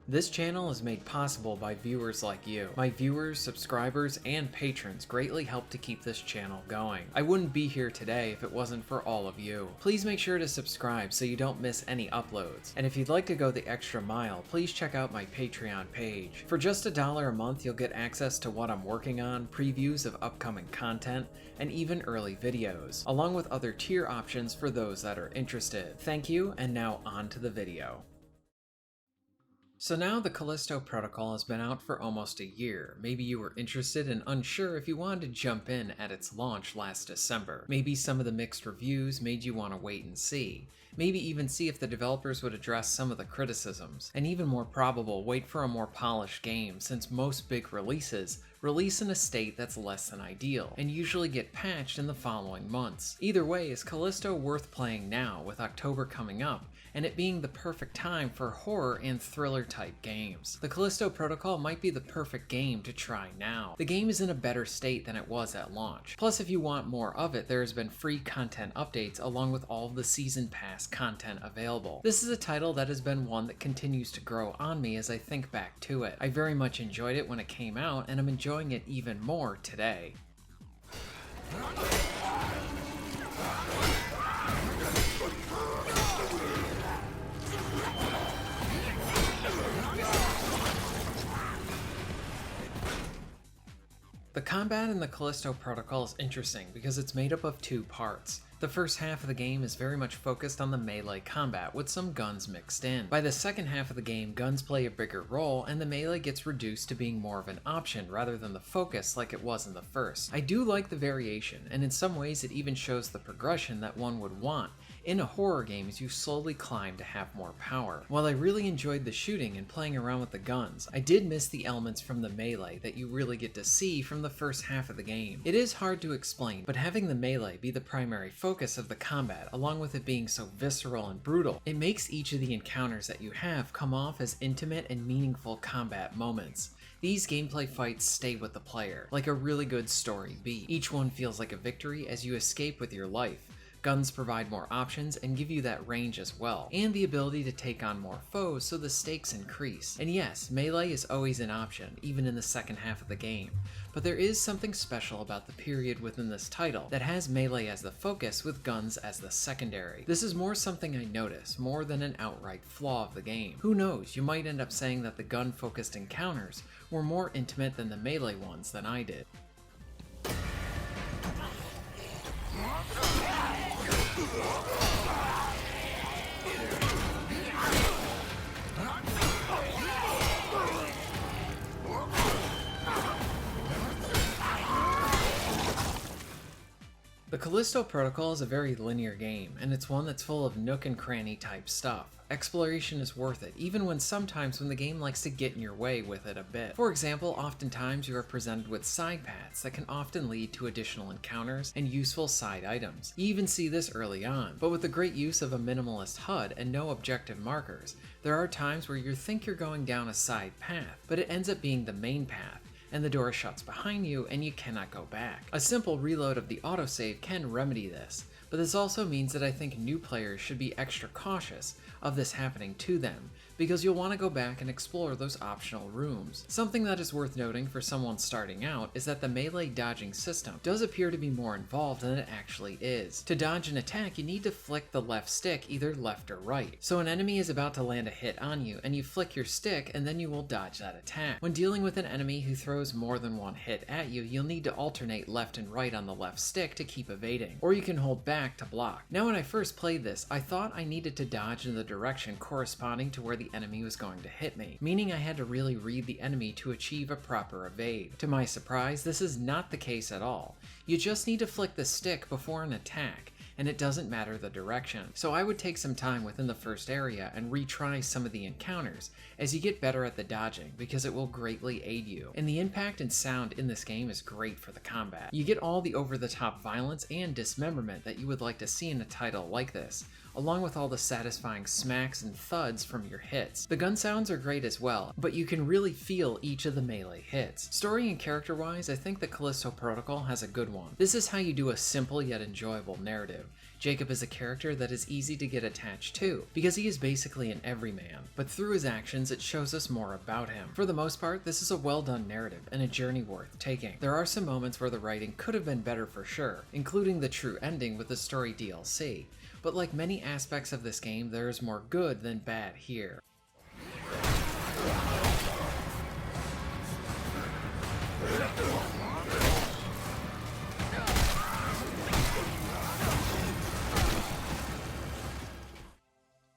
This channel is made possible by viewers like you. My viewers, subscribers, and patrons greatly help to keep this channel going. I wouldn't be here today if it wasn't for all of you. Please make sure to subscribe so you don't miss any uploads. And if you'd like to go the extra mile, please check out my Patreon page. For just $1 a month, you'll get access to what I'm working on, previews of upcoming content, and even early videos, along with other tier options for those that are interested. Thank you, and now on to the video. So now the Callisto protocol has been out for almost a year. Maybe you were interested and unsure if you wanted to jump in at its launch last December. Maybe some of the mixed reviews made you want to wait and see. Maybe even see if the developers would address some of the criticisms. And even more probable, wait for a more polished game, since most big releases release in a state that's less than ideal, and usually get patched in the following months. Either way, is Callisto worth playing now, with October coming up, and it being the perfect time for horror and thriller type games? The Callisto protocol might be the perfect game to try now. The game is in a better state than it was at launch. Plus, if you want more of it, there has been free content updates along with all of the season pass content available. This is a title that has been one that continues to grow on me as I think back to it. I very much enjoyed it when it came out, and I'm enjoying it even more today. The combat in the Callisto protocol is interesting because it's made up of two parts. The first half of the game is very much focused on the melee combat, with some guns mixed in. By the second half of the game, guns play a bigger role, and the melee gets reduced to being more of an option rather than the focus like it was in the first. I do like the variation, and in some ways it even shows the progression that one would want in a horror game as you slowly climb to have more power. While I really enjoyed the shooting and playing around with the guns, I did miss the elements from the melee that you really get to see from the first half of the game. It is hard to explain, but having the melee be the primary focus of the combat, along with it being so visceral and brutal, it makes each of the encounters that you have come off as intimate and meaningful combat moments. These gameplay fights stay with the player, like a really good story beat. Each one feels like a victory as you escape with your life. Guns provide more options and give you that range as well, and the ability to take on more foes so the stakes increase. And yes, melee is always an option, even in the second half of the game, but there is something special about the period within this title that has melee as the focus with guns as the secondary. This is more something I notice, more than an outright flaw of the game. Who knows, you might end up saying that the gun-focused encounters were more intimate than the melee ones than I did. The Callisto protocol is a very linear game, and it's one that's full of nook and cranny type stuff. Exploration is worth it, even when the game likes to get in your way with it a bit. For example, oftentimes you are presented with side paths that can often lead to additional encounters and useful side items. You even see this early on, but with the great use of a minimalist HUD and no objective markers, there are times where you think you're going down a side path, but it ends up being the main path, and the door shuts behind you and you cannot go back. A simple reload of the autosave can remedy this, but this also means that I think new players should be extra cautious of this happening to them, because you'll want to go back and explore those optional rooms. Something that is worth noting for someone starting out is that the melee dodging system does appear to be more involved than it actually is. To dodge an attack, you need to flick the left stick either left or right. So an enemy is about to land a hit on you, and you flick your stick and then you will dodge that attack. When dealing with an enemy who throws more than one hit at you, you'll need to alternate left and right on the left stick to keep evading, or you can hold back to block. Now when I first played this, I thought I needed to dodge in the direction corresponding to where the enemy was going to hit me, meaning I had to really read the enemy to achieve a proper evade. To my surprise, this is not the case at all. You just need to flick the stick before an attack, and it doesn't matter the direction. So I would take some time within the first area and retry some of the encounters as you get better at the dodging, because it will greatly aid you. And the impact and sound in this game is great for the combat. You get all the over-the-top violence and dismemberment that you would like to see in a title like this, along with all the satisfying smacks and thuds from your hits. The gun sounds are great as well, but you can really feel each of the melee hits. Story and character-wise, I think the Callisto Protocol has a good one. This is how you do a simple yet enjoyable narrative. Jacob is a character that is easy to get attached to, because he is basically an everyman, but through his actions it shows us more about him. For the most part, this is a well done narrative and a journey worth taking. There are some moments where the writing could have been better for sure, including the true ending with the story DLC, but like many aspects of this game, there is more good than bad here.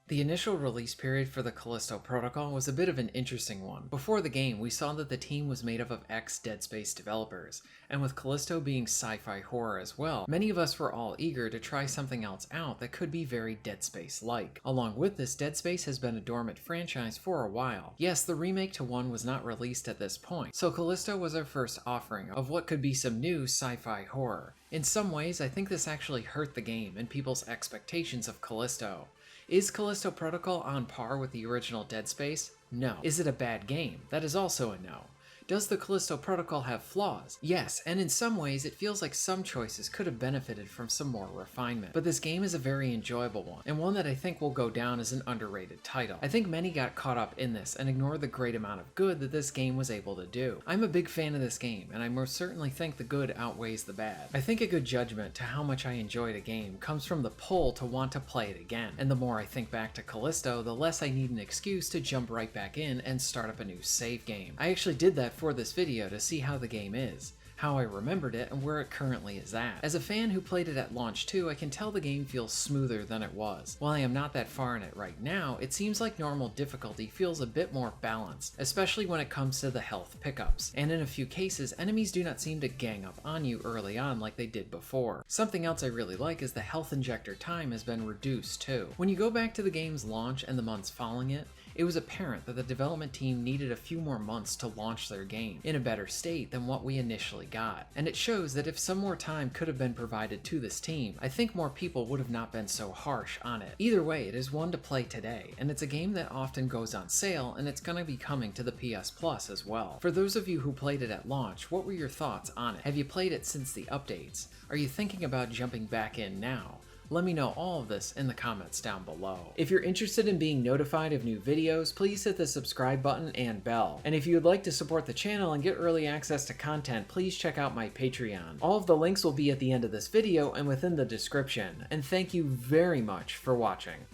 The initial release period for the Callisto Protocol was a bit of an interesting one. Before the game, we saw that the team was made up of ex-Dead Space developers, and with Callisto being sci-fi horror as well, many of us were all eager to try something else out that could be very Dead Space-like. Along with this, Dead Space has been a dormant franchise for a while. Yes, the remake to 1 was not released at this point, so Callisto was our first offering of what could be some new sci-fi horror. In some ways, I think this actually hurt the game and people's expectations of Callisto. Is Callisto Protocol on par with the original Dead Space? No. Is it a bad game? That is also a no. Does the Callisto Protocol have flaws? Yes, and in some ways it feels like some choices could have benefited from some more refinement. But this game is a very enjoyable one, and one that I think will go down as an underrated title. I think many got caught up in this and ignored the great amount of good that this game was able to do. I'm a big fan of this game, and I most certainly think the good outweighs the bad. I think a good judgment to how much I enjoyed a game comes from the pull to want to play it again, and the more I think back to Callisto, the less I need an excuse to jump right back in and start up a new save game. I actually did that for this video to see how the game is, how I remembered it, and where it currently is at. As a fan who played it at launch too, I can tell the game feels smoother than it was. While I am not that far in it right now, it seems like normal difficulty feels a bit more balanced, especially when it comes to the health pickups, and in a few cases, enemies do not seem to gang up on you early on like they did before. Something else I really like is the health injector time has been reduced too. When you go back to the game's launch and the months following it, it was apparent that the development team needed a few more months to launch their game in a better state than what we initially got. And it shows that if some more time could have been provided to this team, I think more people would have not been so harsh on it. Either way, it is one to play today, and it's a game that often goes on sale, and it's going to be coming to the PS Plus as well. For those of you who played it at launch, what were your thoughts on it? Have you played it since the updates? Are you thinking about jumping back in now? Let me know all of this in the comments down below. If you're interested in being notified of new videos, please hit the subscribe button and bell. And if you would like to support the channel and get early access to content, please check out my Patreon. All of the links will be at the end of this video and within the description. And thank you very much for watching.